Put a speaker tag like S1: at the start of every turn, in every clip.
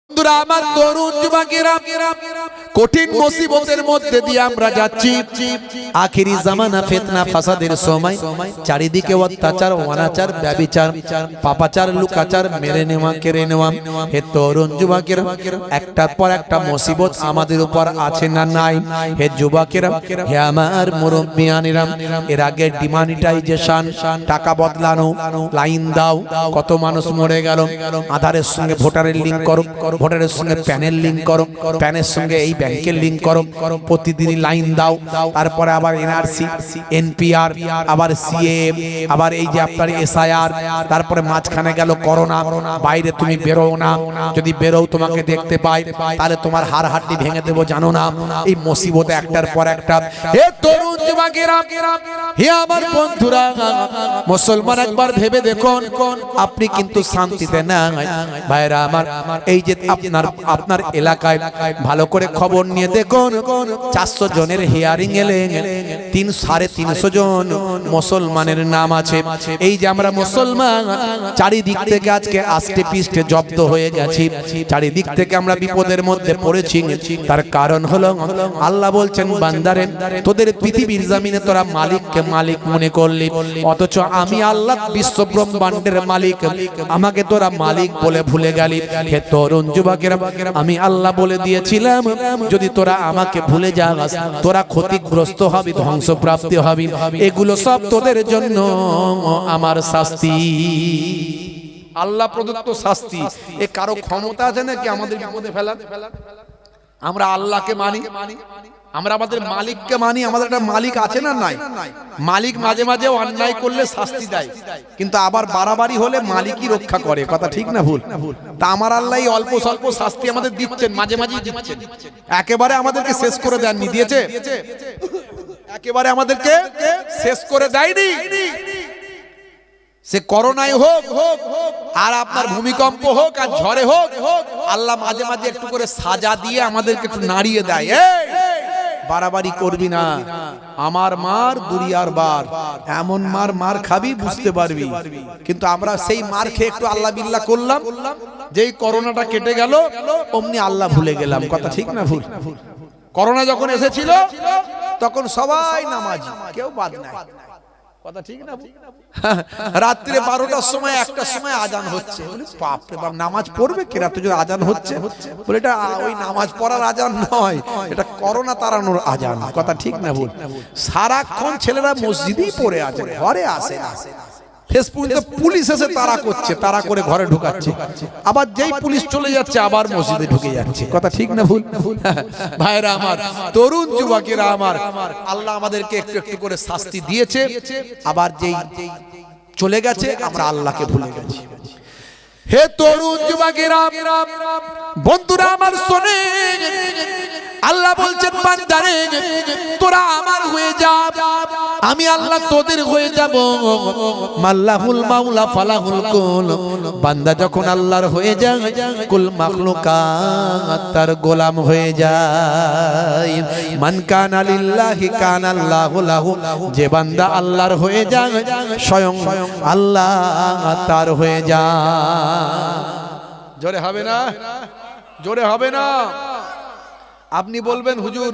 S1: বন্ধুরা আমার তরুণ যুবকেরা কঠিন মুসিবতের মধ্যে দিয়ে আমরা যাচ্ছি। আখিরি জামানা ফিতনা ফাসাদের সময়, চারিদিকে অত্যাচার, অনাচার, ব্যভিচার, পাপাচার, লুকাচার, মেরে নেওয়া, কেড়ে নেওয়া। হে তরুণ যুবকেরা, একটার পর একটা মুসিবত আমাদের উপর আছে না নাই? হে যুবকেরা, হে আমার মুরব্বিয়ানেরা, এর আগে ডিমানিটাইজেশন, টাকা বদলানো, লাইন দাও, কত মানুষ মরে গেল। আধারের সঙ্গে ভোটারের লিঙ্ক করো, ভোটারের সঙ্গে প্যানের লিঙ্ক করো, প্যানের সঙ্গে এই ব্যাংকের লিঙ্ক করো, প্রতিদিনই লাইন দাও। তারপরে আবার এনআরসি, এনপিআর, আবার সিএ, আবার এই যে আপনার এসআইআর। তারপরে মাঝখানে গেল করোনা, বাইরে তুমি বেরো না, যদি বেরো তোমাকে দেখতে পাই তাহলে তোমার হাড় হাড্ডি ভেঙে দেবো, জানো না? এই মুসিবত একটার পর একটা। হে তরুণ যুবকেরা, হে আমার বন্ধুরা, মুসলমান একবার ভেবে দেখুন, আপনি কিন্তু শান্তিতে নাই। ভাইরা আমার, এই যে আপনার এলাকায় ভালো করে খবর নিয়ে দেখুন, 400 জনের হিয়ারিং এলেন, 350 জন মুসলমানের নাম আছে। এই যে আমরা মুসলমান, চারিদিক থেকে আজকে আস্তে পিষ্টে জব্দ হয়ে গেছি, চারিদিক থেকে আমরা বিপদের মধ্যে পড়েছি। তার কারণ হলো আল্লাহ বলছেন, বান্দারে তোদের পৃথিবীর জমিনে তোরা মালিককে মালিক মনে করলি, অথচ আমি আল্লাহ বিশ্ব ব্রহ্মাণ্ডের মালিক, আমাকে তোরা মালিক বলে ভুলে গেলি। হে তরুণ যুবকেরা, আমি আল্লাহ বলে দিয়েছিলাম, যদি তোরা আমাকে ভুলে যাস তোরা ক্ষতিগ্রস্ত হবি, ধ্বংসপ্রাপ্তি হবি। এগুলো সব তোদের জন্য আমার শাস্তি, আল্লাহ প্রদত্ত শাস্তি। এ কারো ক্ষমতা আছে নাকি আমাদের বিপদে ফেলা? আমরা আল্লাহকে মানি, আমরা আমাদের মালিককে মানি। আমাদের একটা মালিক আছে না নাই? মালিক মাঝে মাঝে অন্যায় করলে শাস্তি দেয়, কিন্তু আবার বাড়াবাড়ি হলে মালিকই রক্ষা করে। কথা ঠিক না ভুল? তা আমার আল্লাহ অল্প স্বল্প শাস্তি আমাদের দিচ্ছেন, মাঝে মাঝেই দিচ্ছেন। একেবারে আমাদেরকে শেষ করে দেননি, দিয়েছে? একেবারে আমাদেরকে শেষ করে দেয়নি। সে করোনায় হোক আর আপনার ভূমিকম্প হোক আর ঝড়ে হোক, আল্লাহ মাঝে মাঝে একটু করে সাজা দিয়ে আমাদেরকে একটু নাড়িয়ে দেয়। বাড়াবাড়ি করবি না, আমার মার দুনিয়ার বার, এমন মার খাবি বুঝতে পারবি। কিন্তু আমরা সেই মার খেয়ে একটু আল্লাহ বিল্লাহ করলাম, যেই করোনাটা কেটে গেল অমনি আল্লাহ ভুলে গেলাম। কথা ঠিক না ভুল? করোনা যখন এসেছিল তখন সবাই নামাজি, কেউ বাদ নাই। কথা ঠিক না? রাত্রে 12টার সময় 1টার সময় আজান হচ্ছে, বাপ রে বাপ, নামাজ পড়বে কে রাতে যদি আজান হচ্ছে? বলে এটা ওই নামাজ পড়ার আজান নয়, এটা করোনা তাড়ানোর আজান। কথা ঠিক না ভুল? সারাক্ষণ ছেলেরা মসজিদেই পড়ে আছে, ঘরে আসে না। পুলিশ এসে তারা করছে, তারা করে ঘরে ঢুকাচ্ছে, আবার যেই পুলিশ চলে যাচ্ছে আবার মসজিদে ঢুকে যাচ্ছে। কথা ঠিক না ভুল? ভাইরা আমার, তরুণ যুবকেরা আমার, আল্লাহ আমাদেরকে একটু একটু করে শাস্তি দিয়েছে, আবার যেই চলে গেছে আমরা আল্লাহকে ভুলে গেছি। হে তরুণ যুবকেরা, বন্ধুরা আমার শোনে, আল্লাহ বলছেন, বান্দারে তোরা আমার হয়ে যা, আমি আল্লাহ তোদের হয়ে যাব। মাল্লাহুল মাওলা ফালাহুল কুল, বান্দা যখন আল্লাহর হয়ে যায়, কুল মাখলুকাত তার গোলাম হয়ে যায়। মান কানা লিল্লাহি কানা আল্লাহু লাহু, যে বান্দা আল্লাহর হয়ে যায় স্বয়ং আল্লাহ তার হয়ে যায়। জোরে হবে না? জোরে হবে না? আপনি বলবেন, হুজুর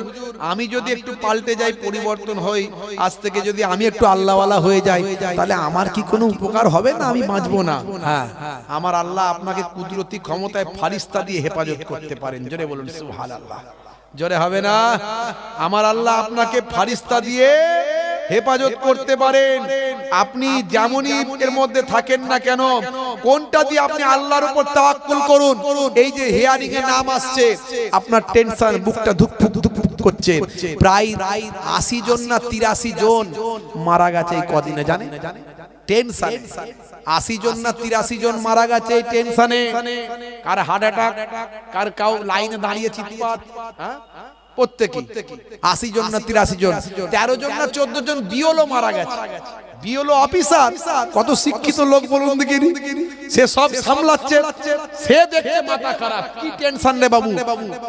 S1: আমি যদি একটু পাল্টে যাই, পরিবর্তন হই, আজ থেকে যদি আমি একটু আল্লাহওয়ালা হয়ে যাই, তাহলে আমার কি কোনো উপকার হবে না? আমি বাঁচবো না? হ্যাঁ, আমার আল্লাহ আপনাকে কুদরতি ক্ষমতায় ফারিস্তা দিয়ে হেফাজত করতে পারেন। জোরে বলুন সুবহানাল্লাহ। জোরে হবে না? আমার আল্লাহ আপনাকে ফারিস্তা দিয়ে হেফাজত করতে পারেন। আপনি যেমনই এর মধ্যে থাকেন না কেন, কোনটা দিয়ে আপনি আল্লাহর উপর তাওয়াক্কুল করুন। এই যে হিয়ারিং এর নাম আসছে, আপনার টেনশন, বুকটা ধুকপুক ধুকপুক করছে। প্রায় 80 জন না 83 জন মারা গেছে এই কদিনে, জানেন? টেনশনে 80 জন না 83 জন মারা গেছে এই টেনশনে। কার হার্ট অ্যাটাক, কার কাউ লাইনে দাঁড়িয়ে চিৎপাত, হ্যাঁ প্রত্যেকই 80 জন না 83 জন, 13 জন না 14 জন বিয়লও মারা গেছে। বিএলও অফিসার কত শিক্ষিত লোক বলুন দেখিনি, সে সব সামলাচ্ছে, সে দেখে মাথা খারাপ, কি টেনশন রে বাবু,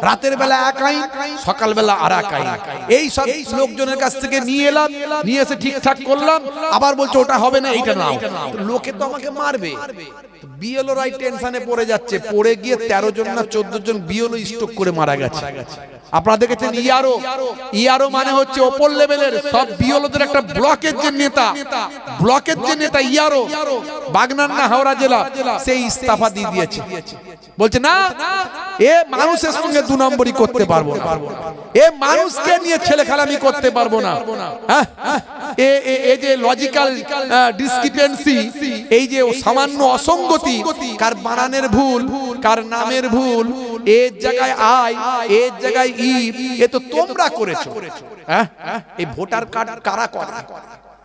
S1: রাতের বেলা এক আইন, সকাল বেলা আর এক আইন। এই সব লোকজনের কাছ থেকে নিয়ে এলাম, নিয়ে এসে ঠিকঠাক করলাম, আবার বলছে ওটা হবে না, এইটা নাও। লোকে তো আমাকে মারবে। বিএলও রাই টেনশনে পড়ে যাচ্ছে, পড়ে গিয়ে 13 জন না 14 জন বিএলও স্ট্রোক করে মারা গেছে। আপনারা দেখেছেন ইআরও মানে হচ্ছে ওপর লেভেলের সব বিএলওদের একটা ব্লকের যে নেতা, ইআরও বাগনান না হাওড়া জেলা, সেই ইস্তফা দিয়ে দিয়েছে। বলছে না, এ মানুষের সঙ্গে 2 নম্বরই করতে পারবো না, এ মানুষকে নিয়ে ছেলেখেলামি করতে পারবো না। এই যে লজিক্যাল ডিসক্রিপেন্সি, এই যে সামান্য অসঙ্গতি, কার বানানের ভুল, কার নামের ভুল, এর জায়গায় আই, এর জায়গায় ই, এ তো তোমরা করেছো। এই ভোটার কার্ড কারা করে,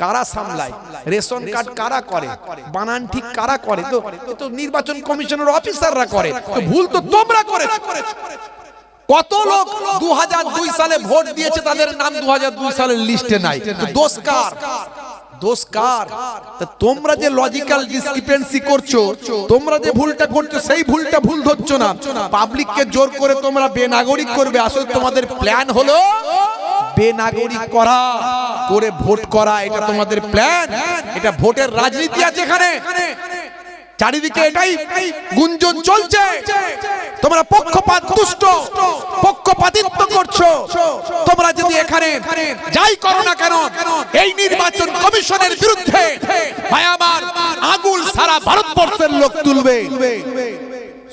S1: কারা সামলায়, রেশন কার্ড কারা করে, বানান ঠিক কারা করে, তো নির্বাচন কমিশনের অফিসাররা করে, তো ভুল তো তোমরা করেছো। কত লোক 2002 সালে ভোট দিয়েছে, তাদের নাম 2002 সালের লিস্টে নাই, দোষ কার? দোষ কার? তোমরা যে লজিক্যাল ডিসক্রিপেন্সি করছো, তোমরা যে ভুলটা করছো, সেই ভুলটা ভুল ধরছো না, পাবলিককে জোর করে তোমরা বেনাগরিক করবে। আসলে তোমাদের প্ল্যান হলো বেনাগরিক করা, করে ভোট করা, এটা তোমাদের প্ল্যান। এটা ভোটের রাজনীতি আছে এখানে, চারিদিকে এটাই গুঞ্জন চলছে। তোমরা পক্ষপাত দুষ্ট, পক্ষপাতিত্ব করছো। তোমরা যদি এখানে যাই করো না কেন, এই নির্বাচন কমিশনের বিরুদ্ধে ভাই আমার আগুন সারা ভারতবর্ষের লোক তুলবে।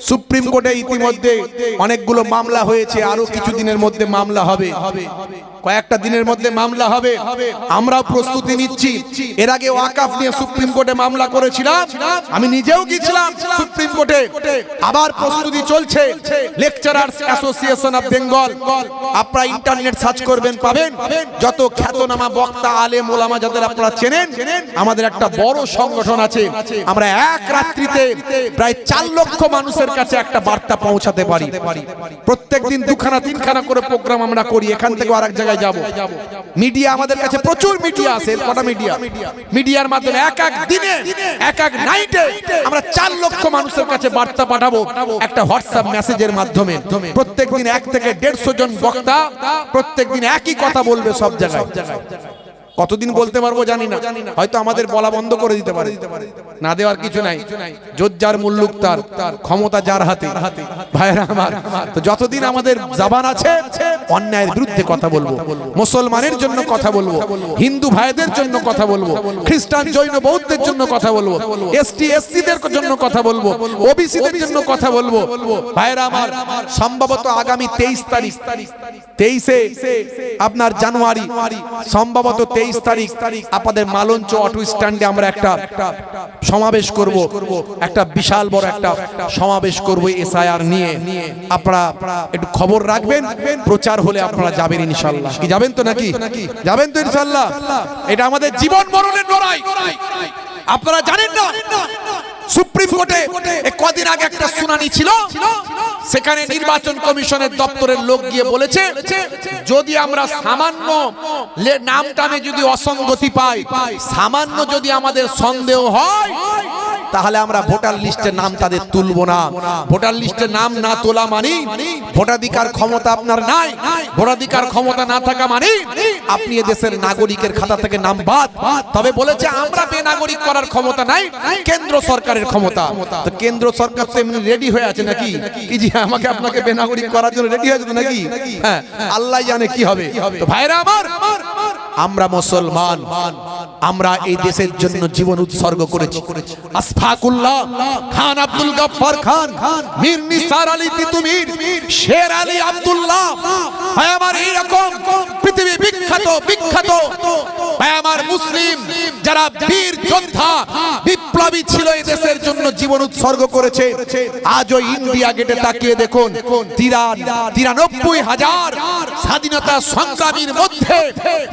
S1: সুপ্রিম কোর্টে ইতিমধ্যে অনেকগুলো মামলা হয়েছে, আরো কিছু দিনের মধ্যে মামলা হবে, কয়েকটা দিনের মধ্যে মামলা হবে। আমরাও প্রস্তুতি নিচ্ছি। এর আগে ওয়াকফ নিয়ে সুপ্রিম কোর্টে মামলা করেছিলাম, আমি নিজেও গিয়েছিলাম সুপ্রিম কোর্টে, আবার প্রস্তুতি চলছে। লেকচারার্স অ্যাসোসিয়েশন অফ বেঙ্গল, আপনারা ইন্টারনেট সার্চ করবেন, পাবেন। যত খ্যাতনামা বক্তা, আলেম ওলামা যাদের আপনারা চেনেন, আমাদের একটা বড় সংগঠন আছে। আমরা এক রাত্রিতে প্রায় 4 লক্ষ মানুষের কাছে একটা বার্তা পৌঁছাতে পারি। প্রত্যেকদিন 2খানা 3খানা করে প্রোগ্রাম আমরা করি, এখান থেকে আরেক জায়গায় যাব। মিডিয়া আমাদের কাছে প্রচুর মিডিয়া আছে, কটা মিডিয়ার মাধ্যমে এক এক দিনে, এক এক নাইটে আমরা 4 লক্ষ মানুষের কাছে বার্তা পাঠাবো একটা হোয়াটসঅ্যাপ মেসেজের মাধ্যমে। প্রত্যেকদিন 1 থেকে 150 জন বক্তা প্রত্যেকদিন একই কথা বলবে সব জায়গায়। কতদিন বলতে পারবো জানি না, হয়তো আমাদের বলা বন্ধ করে দিতে পারে, না দেওয়ার কিছু নাই। যোজ্জার মুল্লুক তার, ক্ষমতা যার হাতে। ভাইরা আমার, তো যতদিন আমাদের জবান আছে অন্যায়ের বিরুদ্ধে কথা বলবো, মুসলমানের জন্য কথা বলবো, হিন্দু ভাইদের জন্য কথা বলবো, খ্রিস্টান জৈন বৌদ্ধের জন্য কথা বলবো, এসটি এসসিদের জন্য কথা বলবো, ওবিসিদের জন্য কথা বলবো। ভাইরা আমার, সম্ভবত আগামী 23 তারিখ, 23 আপনার জানুয়ারি, সম্ভবত 23 তারিখ আপনাদের মালঞ্চ অটো স্ট্যান্ডে আমরা একটা সমাবেশ করব, একটা বিশাল বড় একটা সমাবেশ করব এসআইআর নিয়ে। আপনারা একটু খবর রাখবেন, প্রচার হলে আপনারা যাবেন ইনশাআল্লাহ। কি যাবেন তো নাকি? যাবেন তো ইনশাআল্লাহ? এটা আমাদের জীবন মরণের লড়াই। আপনারা জানেন না, সুপ্রিম কোর্টে কদিন আগে একটা শুনানি ছিল, সেখানে নির্বাচন কমিশনের দপ্তরের লোক গিয়ে বলেছে, যদি আমরা সামান্য নাম টামে যদি অসঙ্গতি পাই, সামান্য যদি আমাদের সন্দেহ হয়, তাহলে আমরা ভোটার লিস্টে নাম তাদের তুলব না। ভোটার লিস্টে নাম না তোলা মানে ভোটাধিকার ক্ষমতা আপনার নাই। ভোটাধিকার ক্ষমতা না থাকা মানে আপনি দেশের নাগরিকের খাতা থেকে নাম বাদ। তবে বলেছে আমরা বেনাগরিক করার ক্ষমতা নাই, কেন্দ্র সরকারের ক্ষমতা। তো কেন্দ্র সরকার তো এমনি রেডি হয়ে আছে নাকি, কি জি আমাকে আপনাকে বেনাগরিক করার জন্য রেডি হয়ে আছে নাকি? হ্যাঁ, আল্লাহ জানে কি হবে। তো ভাইরা আমার, আমরা মুসলমান, আমরা এই দেশের জন্য জীবন উৎসর্গ করেছি। আশফাকুল্লাহ খান, আব্দুল গফফার খান, মীর নিসার আলী তিতুমির, শের আলী আব্দুল্লাহ, ভাই আমার এইরকম পৃথিবী বিখ্যাত ভাই আমার মুসলিম যারা বীর যোদ্ধা বিপ্লবী ছিল, এই দেশের জন্য জীবন উৎসর্গ করেছে। আজও ইন্ডিয়া গেটে তাকিয়ে দেখুন, 93,000 স্বাধীনতা সংগ্রামীর মধ্যে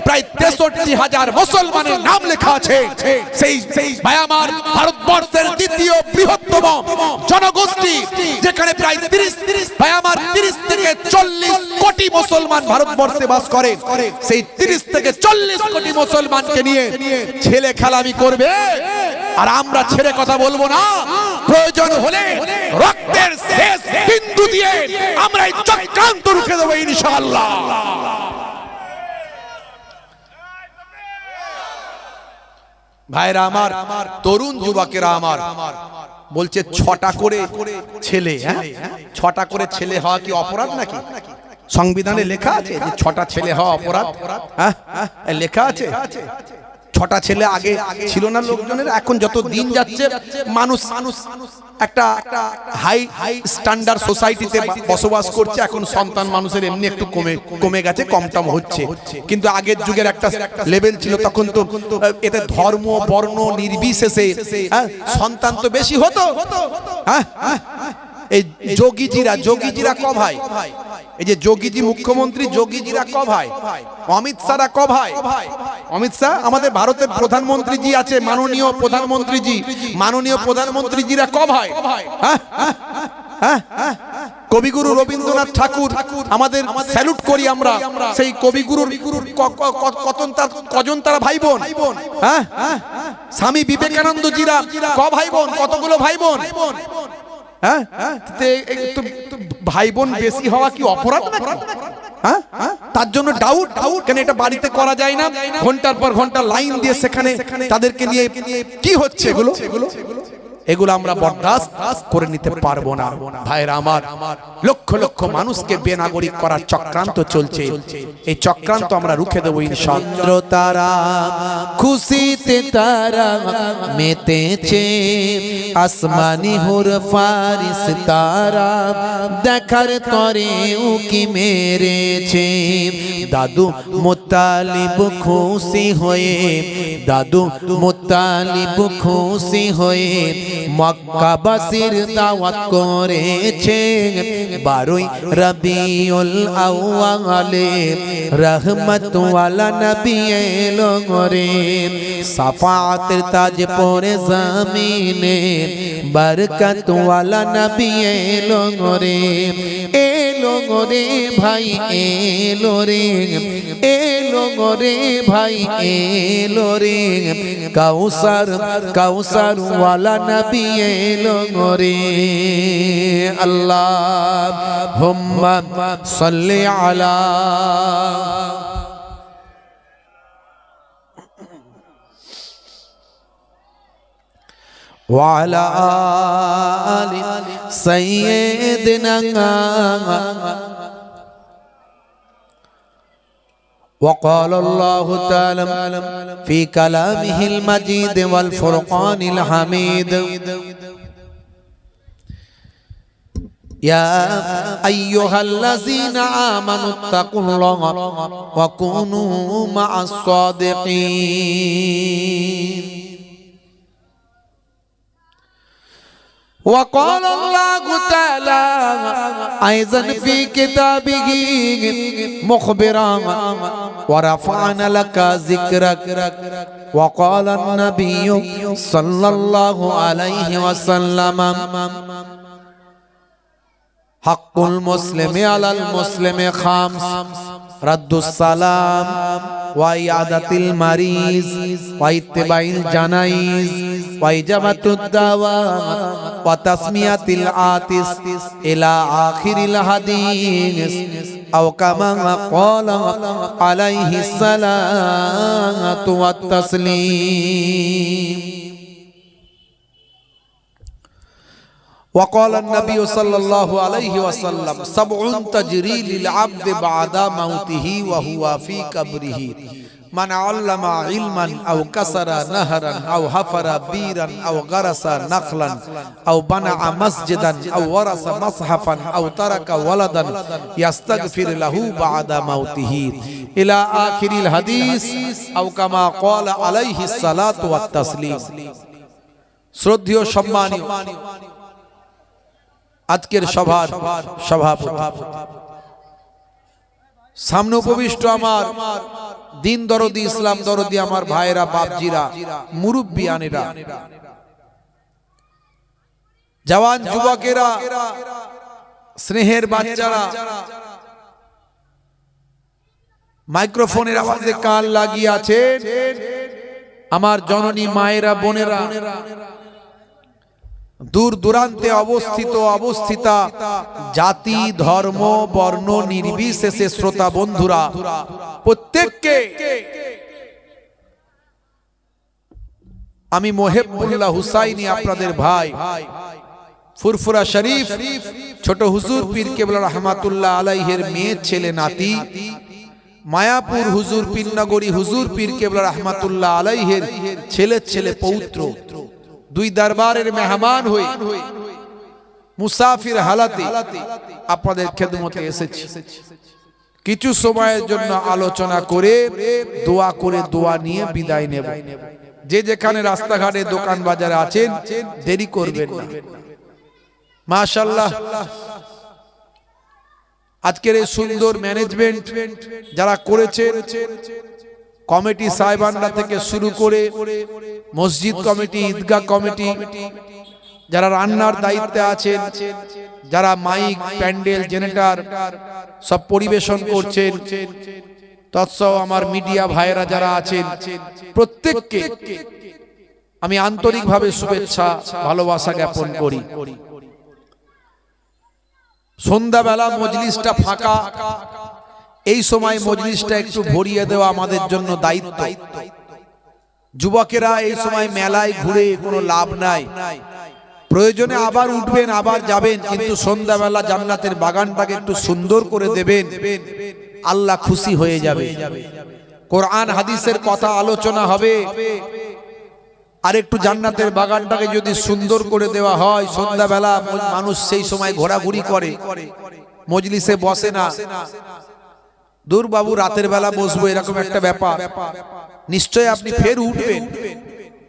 S1: প্রায় 63,000 মুসলমানের নাম লেখা আছে। সেই ভাই আমার ভারতবর্ষের দ্বিতীয় বৃহত্তম জনগোষ্ঠী, যেখানে প্রায় 30 থেকে 40 কোটি মুসলমান ভারতবর্ষে বাস করে, সেই 30 থেকে 40 কোটি মুসলমানকে নিয়ে ছেলে খেলামি করবে, আর আমরা ছেড়ে কথা বলবো না। প্রয়োজন হলে রক্তের শেষ বিন্দু দিয়ে আমরা এই চক্রান্ত রুখে দেবো ইনশাআল্লাহ। ভাইরা আমার, তরুণ যুবকেরা আমার, বলছে 6টা করে ছেলে, 6টা করে ছেলে হওয়া কি অপরাধ নাকি? সংবিধানে লেখা আছে যে 6টা ছেলে হওয়া অপরাধ, লেখা আছে। 6টা ছেলে আগে ছিল না লোকজনের, এখন যত দিন যাচ্ছে মানুষ একটা হাই স্ট্যান্ডার্ড সোসাইটিতে বসবাস করছে, এখন সন্তান মানুষের এমনি একটু কমে গেছে, কমটম হচ্ছে। কিন্তু আগের যুগের একটা লেভেল ছিল, তখন তো এতে ধর্ম বর্ণ নির্বিশেষে সন্তান তো বেশি হতো। এই যোগীজিরা ক ভাই? এই যে যোগীজি মুখ্যমন্ত্রী, যোগীজিরা ক ভাই? অমিত শাহরা ক ভাই? অমিত শাহ আমাদের ভারতের প্রধানমন্ত্রীজি আছে, মাননীয় প্রধানমন্ত্রীজিরা ক ভাই? কবিগুরু রবীন্দ্রনাথ ঠাকুর আমাদের স্যালুট করি আমরা, সেই কবিগুরুর কজন তারা ভাই বোন? স্বামী বিবেকানন্দজিরা ক ভাই বোন? কতগুলো ভাই বোন? ভাই বোন বেশি হওয়া কি অপরাধ নাকি? তার জন্য ডাউট কেন এটা বাড়িতে করা যায় না? ঘন্টার পর ঘন্টা লাইন দিয়ে সেখানে তাদেরকে নিয়ে কি হচ্ছে এগুলো আমরা বরদাস্ত করে নিতে পারবো না। ভাইরা আমার, লক্ষ লক্ষ মানুষকে বেনাগরিক করার চক্রান্ত চলছে, এই চক্রান্ত আমরা রুখে দেবো ইনশাআল্লাহ।
S2: তারা খুশিতে তারা মেতেছে, আসমানি হুর ফারিস তারা দেখার তরে উকি মেরেছে। দাদু মুত্তালিব খুশি হয়ে, দাদু মুত্তালিব খুশি হয়ে মক্কাবাসীর দাওয়াত করেছে। 12 রবিউল আউয়ালে রহমত ওয়ালা নবী এলো রে, সাফাতের তাজ পরে জমিনে বরকত ওয়ালা নবী এলো রে। এলো রে ভাই, এলো রে, এলো রে ভাই, এলো রে। কাউসার ওয়ালা নবী এলো রে। আল্লাহুম্মা সাল্লি আলা ওয়ালা আলি সাইয়্যিদিনা। وقال الله تعالى في كلامه المجيد والفرقان الحميد: يا أيها الذين آمنوا اتقوا الله وكونوا مع الصادقين. وقال الله تعالى أيضا في كتابه مخبرا: ورفعنا لك ذكرك. وقال النبي صلى الله عليه وسلم: حق المسلم على المسلم خمس: رد السلام وعيادة المريض واتباع الجنائز وإجابة الدعوة وتسمية العاطس إلى آخر الحديث، أو كما قال عليه الصلاة والتسليم. وقال النبي صلى الله عليه وسلم: 7 تجري للعبد بعد موته وهو في قبره: من علم علما أو كسر نهرا أو حفر بيرا أو غرس نخلا أو بنى مسجدا أو ورث مصحفا أو ترك ولدا يستغفر له بعد موته إلى آخر الحديث، أو كما قال عليه الصلاة والتسليم. শ্রদ্ধেয় সম্মানীয় আজকের সভার সভাপতি, সামনে উপবিষ্ট আমার দিন দরদি, ইসলাম দরদি আমার ভাইরা, বাপজিরা, মুরব্বিয়ানেরা, জওয়ান যুবকেরা, স্নেহের বাচ্চারা, মাইক্রোফোনের আওয়াজে কান লাগিয়ে আছেন আমার জননী মায়েরা, বোনেরা, দূর দূরান্তে অবস্থিতা জাতি, ধর্ম, বর্ণ নির্বিশেষে শ্রোতা বন্ধুরা, প্রত্যেককে আমি মোহেবুল্লাহ হুসাইনি, আপনাদের ভাই, ফুরফুরা শরীফ ছোট হুজুর পীর কেবলা রহমাতুল্লাহ আলাইহির মেয়ে, ছেলে, নাতি, মায়াপুর হুজুর পীরনগরী হুজুর পীর কেবলা রহমাতুল্লাহ আলাইহির ছেলে পৌত্র, দুই দরবারের মেহমান হয়ে মুসাফির হালাতে আপনাদের খেদমতে এসেছি। কিছু সময়ের জন্য আলোচনা করে দোয়া নিয়ে বিদায় নেব। যে যেখানে রাস্তাঘাটে দোকান বাজারে আছেন দেরি করবেন না। মাশাআল্লাহ, আজকের এই সুন্দর ম্যানেজমেন্ট যারা করেছেন, কমিটি সাহেবানরা থেকে শুরু করে মসজিদ কমিটি, ঈদগাহ কমিটি, যারা রান্নার দায়িত্বে আছেন, যারা মাইক, প্যান্ডেল, জেনারেটর সব পরিবেশন করছেন, তৎসহ আমার মিডিয়া ভাইয়েরা যারা আছেন, প্রত্যেককে আমি আন্তরিকভাবে শুভেচ্ছা, ভালোবাসা জ্ঞাপন করি। সন্ধ্যাবেলা মজলিসটা ফাঁকা, এই সময় মজলিসটা একটু ভরিয়ে দেওয়া আমাদের জন্য দায়িত্ব। যুবকেরা এই সময় মেলায় ঘুরে কোনো লাভ নাই, প্রয়োজনে আবার উঠবেন, আবার যাবেন, কিন্তু সন্ধ্যাবেলা জান্নাতের বাগানটাকে একটু সুন্দর করে দেবেন, আল্লাহ খুশি হয়ে যাবে। কোরআন হাদিসের কথা আলোচনা হবে, আর একটু জান্নাতের বাগানটাকে যদি সুন্দর করে দেওয়া হয়, সন্ধ্যাবেলা মানুষ সেই সময় ঘোরাঘুরি করে, মজলিসে বসে না। দূর বাবু, রাতের বেলা বসবো, এরকম একটা ব্যাপার। নিশ্চয় আপনি ফের উঠবেন,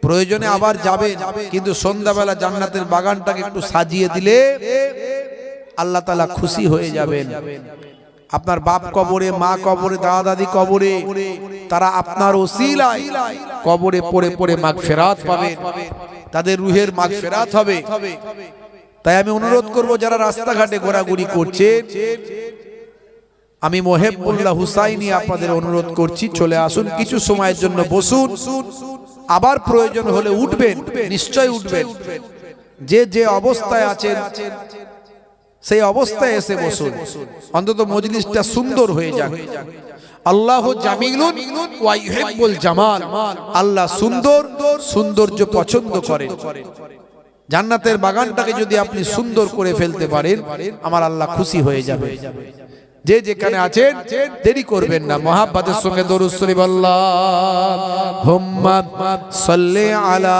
S2: প্রয়োজনে আবার যাবেন, কিন্তু সন্ধ্যাবেলা জান্নাতের বাগানটাকে একটু সাজিয়ে দিলে আল্লাহ তাআলা খুশি হয়ে যাবেন। আপনার বাপ কবরে, মা কবরে, দাদা দাদি কবরে, তারা আপনার ওসিলায় কবরে পড়ে পড়ে মাগফিরাত পাবে, তাদের রুহের মাগফিরাত হবে। তাই আমি অনুরোধ করব, যারা রাস্তাঘাটে ঘোরাঘুরি করছে, আমি মোহেবুল্লাহ হুসাইনি আপনাদের অনুরোধ করছি, চলে আসুন, কিছু সময়ের জন্য বসুন, আবার প্রয়োজন হলে উঠবেন, নিশ্চয় উঠবেন। যে অবস্থায় আছেন সেই অবস্থায় এসে বসুন, অন্তত মজলিসটা সুন্দর হয়ে যাক। আল্লাহু জামিলুন ওয়া ইউহিব্বুল জামাল, আল্লাহ সৌন্দর্য পছন্দ করেন। জান্নাতের বাগানটাকে যদি আপনি সুন্দর করে ফেলতে পারেন, আমার আল্লাহ খুশি হয়ে যাবে। যে যেখানে আছেন দেরি করবেন না, মুহাব্বতের সঙ্গে দরুদ শরীফ আল্লাহুম্মা সাল্লি আলা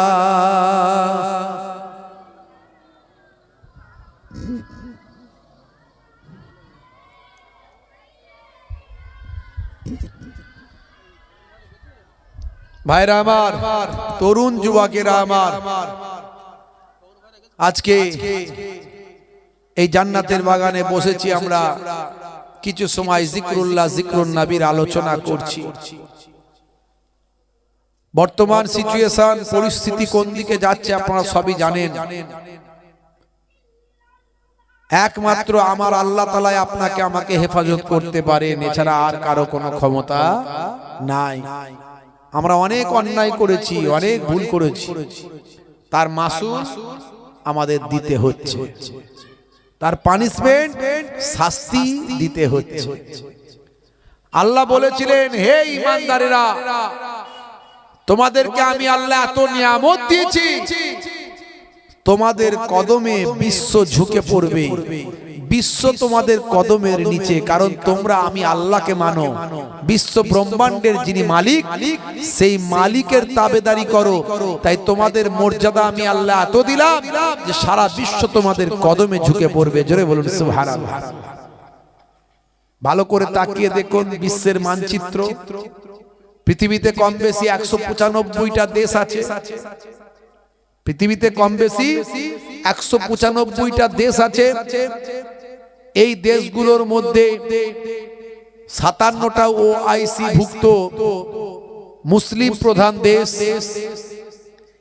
S2: ভাইরা আমার, তরুণ যুবকেরা আমার, আজকে এই জান্নাতের বাগানে বসেছি আমরা, কিছু সময় জিকরুল্লাহ, জিকরুন নবীর আলোচনা করছি। বর্তমান সিচুয়েশন, পরিস্থিতি কোন দিকে যাচ্ছে আপনারা সবই জানেন। একমাত্র আমার আল্লাহ তাআলা আপনাকে আমাকে হেফাজত করতে পারেন, এছাড়া আর কারো কোনো ক্ষমতা নাই। আমরা অনেক অন্যায় করেছি, অনেক ভুল করেছি, তার মাসুল আমাদের দিতে হচ্ছে, তার পানিশমেন্ট, শাস্তি দিতে হচ্ছে। আল্লাহ বলেছিলেন, হে ঈমানদারেরা, তোমাদেরকে আমি আল্লাহ এত নিয়ামত দিয়েছি, তোমাদের কদমে বিশ্ব ঝুঁকে পড়বে, বিশ্ব তোমাদের কদমের নিচে, কারণ তোমরা আমি আল্লাহকে মানো। বিশ্ব ব্রহ্মাণ্ডের যিনি মালিক, সেই মালিকের তাবেদারি করো। তাই তোমাদের মর্যাদা আমি আল্লাহ এত দিলাম যে সারা বিশ্ব তোমাদের কদমে ঝুঁকে পড়বে। জোরে বলুন সুবহানাল্লাহ। ভালো করে তাকিয়ে দেখুন বিশ্বের মানচিত্র, পৃথিবীতে কম বেশি 195টা দেশ আছে। পৃথিবীতে কম বেশি 195টা দেশ আছে। এই দেশগুলোর মধ্যে 57টা ওআইসি ভুক্ত মুসলিম প্রধান দেশ,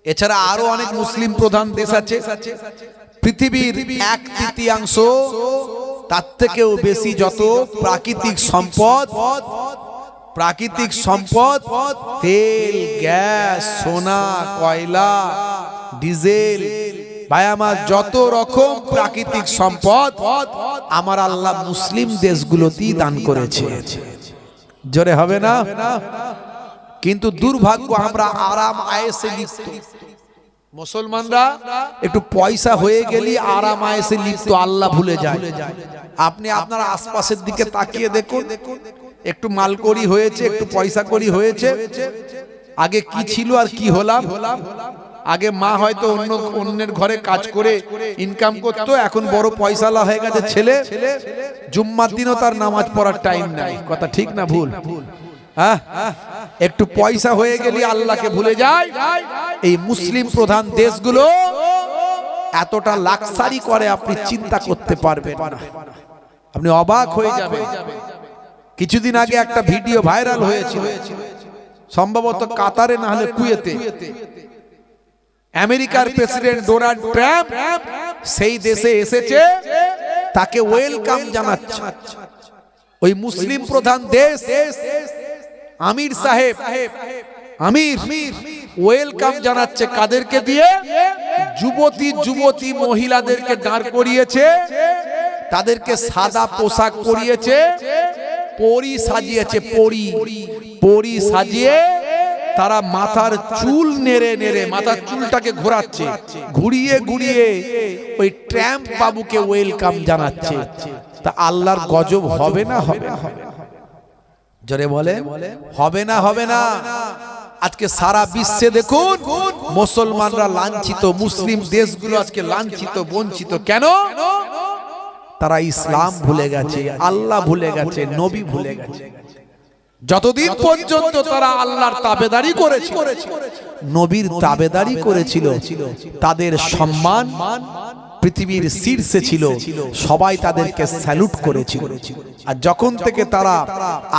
S2: এছাড়া আরো অনেক মুসলিম প্রধান দেশ আছে। পৃথিবীর 1/3 তার থেকেও বেশি যত প্রাকৃতিক সম্পদ, প্রাকৃতিক সম্পদ তেল, গ্যাস, সোনা, কয়লা, ডিজেল, ভাই আমার যত রকম প্রাকৃতিক সম্পদ আমার আল্লাহ মুসলিম দেশগুলোতেই দান করেছে। জোরে হবে না? কিন্তু দুর্ভাগ্য আমরা আরাম আয়েসে লিপ্ত। মুসলমানরা একটু পয়সা হয়ে গেলে আরাম আয়েসে লিপ্ত, আল্লাহ ভুলে যায়। আপনি আপনার আশপাশের দিকে তাকিয়ে দেখুন, একটু মালকড়ি হয়েছে, একটু পয়সা করি হয়েছে, আগে কি ছিল আর কি হলাম। আগে মা হয়তো অন্যের ঘরে কাজ করে ইনকাম করতো, এখন বড় পয়সালা হয়ে গেছে ছেলে, জুম্মার দিনও তার নামাজ পড়ার টাইম নাই। কথা ঠিক না ভুল? হ্যাঁ, একটু পয়সা হয়ে গেলে আল্লাহকে ভুলে যায়। এই মুসলিম প্রধান দেশগুলো এতটা লাক্সারি করে আপনি চিন্তা করতে পারবেন না, আপনি অবাক হয়ে যাবেন। কিছুদিন আগে একটা ভিডিও ভাইরাল হয়েছিল, সম্ভবত কাতারে না হলে কুয়েতে। আমেরিকার প্রেসিডেন্ট ডোনাল্ড ট্রাম্প সেই দেশে এসেছে, তাকে ওয়েলকাম জানাচ্ছে ওই মুসলিম প্রধান দেশ আমির সাহেব। আমির ওয়েলকাম জানাচ্ছে কাদেরকে দিয়ে? যুবতী মহিলাদেরকে দাঁড় করিয়েছে, তাদেরকে সাদা পোশাক পরিয়েছে, পরী সাজিয়েছে, পরী সাজিয়ে তারা মাথার চুল নেড়ে নেড়ে মাথার চুলটাকে ঘোরাচ্ছে, ঘুরিয়ে ওই ট্রাম্প বাবুকে ওয়েলকাম জানাচ্ছে। তা আল্লাহর গজব হবে না? হবে না? জোরে বলে হবে না? হবে না? আজকে সারা বিশ্বে দেখুন মুসলমানরা লাঞ্ছিত, মুসলিম দেশগুলো আজকে লাঞ্ছিত, বঞ্চিত। কেন? তারা ইসলাম ভুলে গেছে, আল্লাহ ভুলে গেছে, নবী ভুলে গেছে। যতদিন পর্যন্ত তারা আল্লাহর তাবেদারি করেছিল, নবীর তাবেদারি করেছিল, তাদের সম্মান পৃথিবীর শীর্ষে ছিল, সবাই তাদেরকে স্যালুট করেছিল। আর যখন থেকে তারা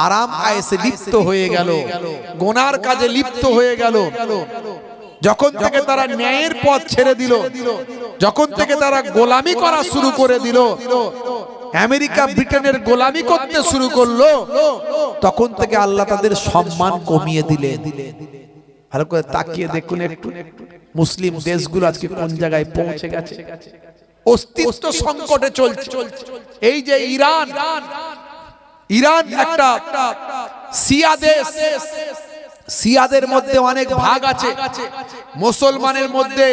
S2: আরাম আয়েসে লিপ্ত হয়ে গেল, গোনার কাজে লিপ্ত হয়ে গেল, যখন থেকে তারা ন্যায়ের পথ ছেড়ে দিল, যখন থেকে তারা গোলামি করা শুরু করে দিল, আমেরিকা ব্রিটেনের গোলামি করতে শুরু করলো, তখন থেকে আল্লাহ তাদের সম্মান কমিয়ে দিলেন। ভালো করে তাকিয়ে দেখুন একটু, মুসলিম দেশগুলো আজকে কোন জায়গায় পৌঁছে গেছে, অস্তিত্ব সংকটে চলছে। এই যে ইরান একটা শিয়া দেশ, শিয়াদের মধ্যে অনেক ভাগ আছে। মুসলমানের মধ্যে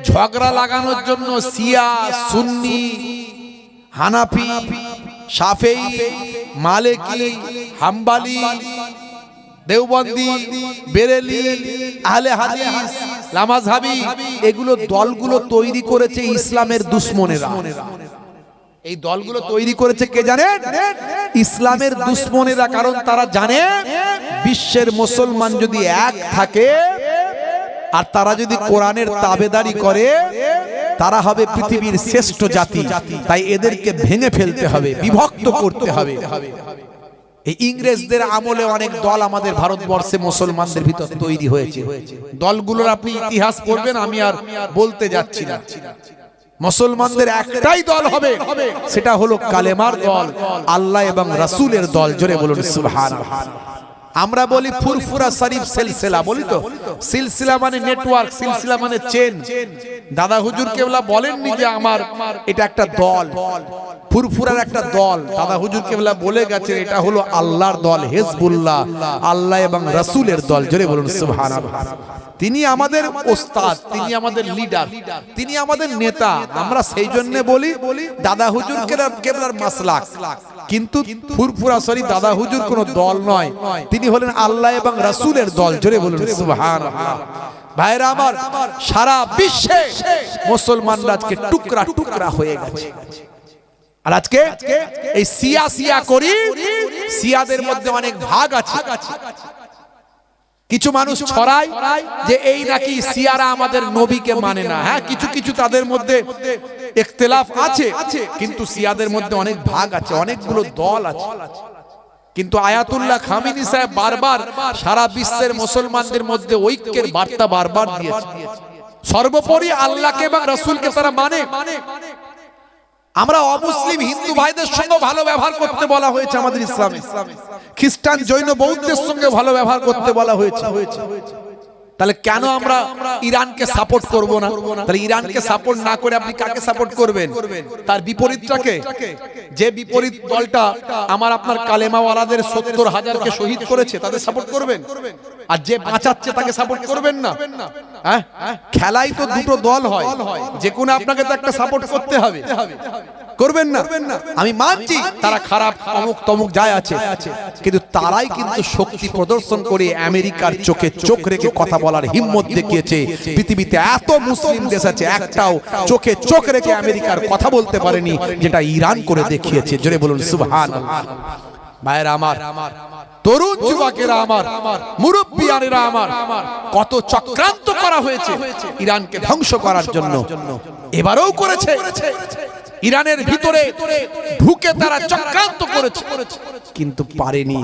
S2: ঝগড়া লাগানোর জন্য শিয়া, সুন্নি, হানাফি, শাফেঈ, মালিকি, হাম্বলি, দেওবন্দি, বেরেলি, আহলে হাদিস, লামাযহাবি, এগুলো দলগুলো তৈরি করেছে ইসলামের দুশমনেরা। এই দলগুলো তৈরি করেছে কে জানেন? ইসলামের দুশমনেরা। কারণ তারা জানে বিশ্বের মুসলমান যদি এক থাকে আর তারা যদি কোরআনের তাবেদারি করে, তারা হবে পৃথিবীর শ্রেষ্ঠ জাতি। তাই এদেরকে ভেঙে ফেলতে হবে, বিভক্ত করতে হবে। এই ইংরেজদের আমলে অনেক দল আমাদের ভারতবর্ষে মুসলমানদের ভিতর তৈরি হয়েছে। দলগুলোর আপনি ইতিহাস পড়বেন, আমি আর বলতে যাচ্ছি না। মুসলমানদের একটাই দল হবে, সেটা হলো কালেমার দল, আল্লাহ এবং রাসূলের দল। জোরে বলুন সুবহানাল্লাহ। আমরা বলি ফুরফুরা শরীফ সিলসিলা, বলি তো সিলসিলা মানে নেটওয়ার্ক, সিলসিলা মানে চেন। দাদা হুজুর কেবলা বলেননি যে আমার এটা একটা দল, ফুরফুরার একটা দল। দাদা হুজুর কেবলা বলে গেছে এটা হলো আল্লাহর দল, হিজবুল্লাহ, আল্লাহ এবং রাসূলের দল। জোরে বলুন সুবহানাল্লাহ। তিনি আমাদের ওস্তাদ, তিনি আমাদের লিডার, তিনি আমাদের নেতা। আমরা সেই জন্য বলি দাদা হুজুর কেবলার মাসলাক। কিন্তু ফুরফুরা শরীফ দাদা হুজুর কোন দল নয়, তিনি হলেন আল্লাহ এবং রাসূলের দল। জোরে বলুন সুবহানাল্লাহ। ভাইরা আমার, সারা বিশ্বে মুসলমানরা আজকে টুকরা টুকরা হয়ে গেছে। আর আজকে এই শিয়া করি, শিয়াদের মধ্যে অনেক ভাগ আছে। কিছু মানুষ ছড়ায় যে এই নাকি শিয়ারা আমাদের নবীকে মানে না। হ্যাঁ, কিছু তাদের মধ্যে ইখতিলাফ আছে, কিন্তু শিয়াদের মধ্যে অনেক ভাগ আছে, অনেকগুলো দল আছে। কিন্তু আয়াতুল্লাহ খামিনি সাহেব বারবার সারা বিশ্বের মুসলমানদের মধ্যে ঐক্যের বার্তা বারবার দিয়েছে। সর্বোপরি আল্লাহকে এবং রাসূলকে তারা মানে।
S1: আমরা অমুসলিম হিন্দু ভাইদের সঙ্গে ভালো ব্যবহার করতে বলা হয়েছে আমাদের ইসলামে, খ্রিস্টান জৈন বৌদ্ধের সঙ্গে ভালো ব্যবহার করতে বলা হয়েছে। তাহলে কেন আমরা ইরানকে সাপোর্ট করব না? তাহলে ইরানকে সাপোর্ট না করে আপনি কাকে সাপোর্ট করবেন? তার বিপরীতটাকে, যে বিপরীত দলটা আমার আপনার কালেমাওয়ালাদের ৭০,০০০কে শহীদ করেছে তাদের সাপোর্ট করবেন, আর যে বাঁচাচ্ছে তাকে সাপোর্ট করবেন না? হ্যাঁ, খেলাই তো দুটো দল হয়, যে কোনো আপনাকে তো একটা সাপোর্ট করতে হবে, করবেন না? আমি মানছি তারা খারাপ, অমুক তমুক যায় আছে, কিন্তু তারাই কিন্তু শক্তি প্রদর্শন করে আমেরিকার চোখে চোখ রেখে কথা বলার হিম্মত দেখিয়েছে। পৃথিবীতে এত মুসলিম দেশ আছে, একটাও চোখে চোখ রেখে আমেরিকার কথা বলতে পারেনি, যেটা ইরান করে দেখিয়েছে। জোরে বলুন সুবহানাল্লাহ। ভাইরা আমার, তরুণ যুবকেরা আমার, মুরব্বিয়ানেরা আমার, কত চক্রান্ত করা হয়েছে ইরানকে ধ্বংস করার জন্য, এবারেও করেছে। ইরানের ভিতরে ঢুকে তারা চক্রান্ত করেছে, কিন্তু পারেনি।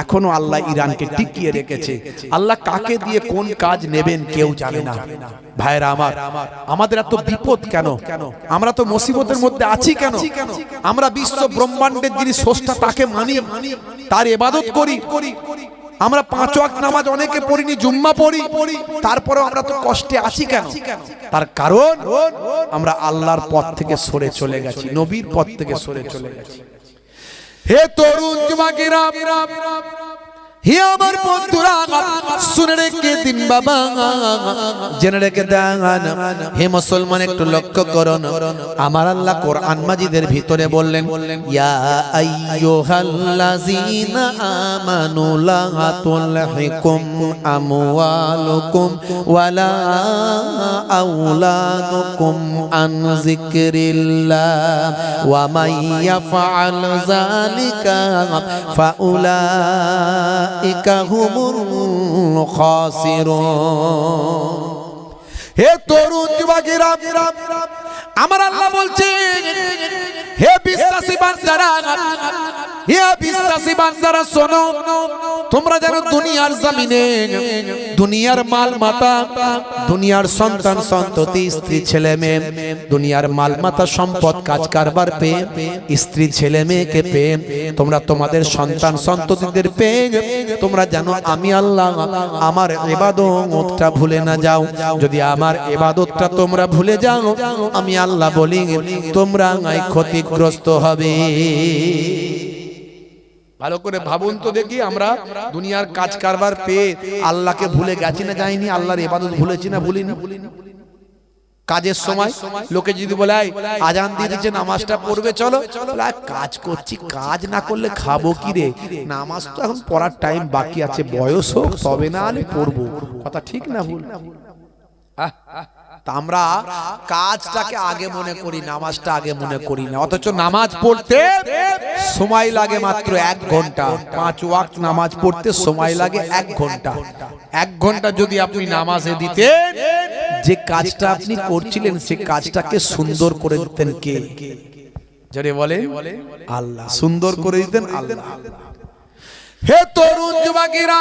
S1: এখনো আল্লাহ ইরানকে টিকিয়ে রেখেছে। আল্লাহ কাকে দিয়ে কোন কাজ নেবেন কেউ জানে না। ভাইরা আমার, আমাদের এত বিপদ কেন? আমরা তো মুসিবতের মধ্যে আছি কেন? আমরা বিশ্ব ব্রহ্মাণ্ডের যিনি স্রষ্টা তাকে মানি, তার ইবাদত করি। আমরা ৫ ওয়াক্ত নামাজ অনেকে পড়িনি, জুম্মা পড়ি, তারপরেও আমরা তো কষ্টে আছি কেন? তার কারণ আমরা আল্লাহর পথ থেকে সরে চলে গেছি, নবীর পথ থেকে সরে চলে গেছি। হে তরুণ যুবকেরা, হে আমার বন্ধুরা, শুনে রেখে দিন বাবা, জেনে রেখে দেন। হে মুসলমান, একটু লক্ষ্য করুন, আমার আল্লাহ কোরআন মাজিদের ভিতরে বললেন, ইয়া আইয়ুহাল্লাযীনা আমানু লা তুলহিকুম আমওয়ালুকুম ওয়ালা আওলাদুকুম আন যিকরিল্লাহ ওয়া মান ইয়াফআল যালিকা ফাউলাইকা হুমুল খাসিরুন। হে তরুণ যুবকেরা, আমার আল্লাহ বলছে, হে বিশ্বাসী বান্দারা, হে বিশ্বাসী বান্দারা, শোনো, তোমরা জানো দুনিয়ার জমিনে দুনিয়ার মাল মাতা, দুনিয়ার সন্তান সন্ততি, স্ত্রী ছেলে মেয়ে, দুনিয়ার মাল মাতা সম্পদ কাজ কারবার পেয়ে, স্ত্রী ছেলে মেয়েকে পেয়ে, তোমরা তোমাদের সন্তান সন্ততিদের পেয়ে, তোমরা জানো আমি আল্লাহ আমার ইবাদতটা ভুলে না যাও। যদি আমার ইবাদতটা তোমরা ভুলে যাও, আমি আল্লাহ বলি তোমরা ক্ষতিগ্রস্ত হবে। ভালো করে ভাবুন তো দেখি, আমরা দুনিয়ার কাজ কারবার পেয়ে আল্লাহকে ভুলে গেছি না যাইনি? আল্লাহর ইবাদত ভুলেছি না ভুলিনি? কাজের সময় লোকে যদি বলে আজান দিয়ে দিচ্ছে, নামাজটা পড়বে চলো, কাজ করছি, কাজ না করলে খাবো কি রে? নামাজ তো এখন পড়ার টাইম বাকি আছে, বয়স হোক তবে না হলে পড়বো। কথা ঠিক না ভুল? আমরা কাজটাকে আগে মনে করি, নামাজটা আগে মনে করি না। অথচ নামাজ পড়তে সময় লাগে মাত্র 1 ঘন্টা। 5 ওয়াক্ত নামাজ পড়তে সময় লাগে 1 ঘন্টা। 1 ঘন্টা যদি আপনি নামাজে দিতেন, যে কাজটা আপনি করছিলেন সে কাজটাকে সুন্দর করে দিতেন কে? যারে বলে আল্লাহ। সুন্দর করে দিতেন আল্লাহ। হে তরুণ যুবকেরা,